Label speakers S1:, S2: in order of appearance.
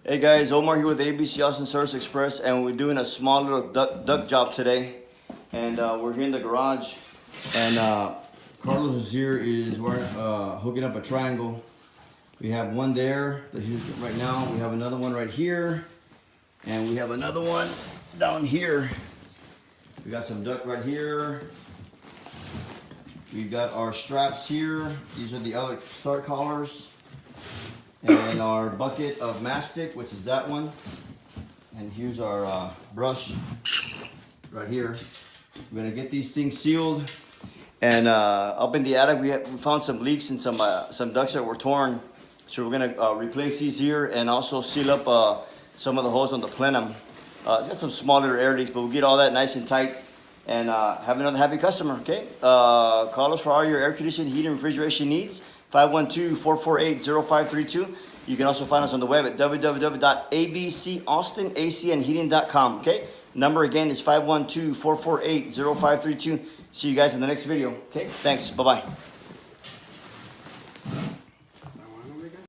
S1: Hey guys, Omar here with ABC Austin Service Express, and we're doing a small little duct job today. And we're here in the garage, and Carlos is here, hooking up a triangle. We have one there that he's right now. We have another one right here, and we have another one down here. We got some duct right here. We've got our straps here. These are the other start collars. And our bucket of mastic, which is that one. And here's our brush right here. We're gonna get these things sealed. And up in the attic, we found some leaks and some ducts that were torn. So we're gonna replace these here and also seal up some of the holes on the plenum. It's got some small little air leaks, but we'll get all that nice and tight and have another happy customer, okay? Call us for all your air conditioning, heating, and refrigeration needs. 512-448-0532. You can also find us on the web at www.abcaustinacandheating.com. Okay? Number again is 512-448-0532. See you guys in the next video. Okay? Thanks. Bye-bye.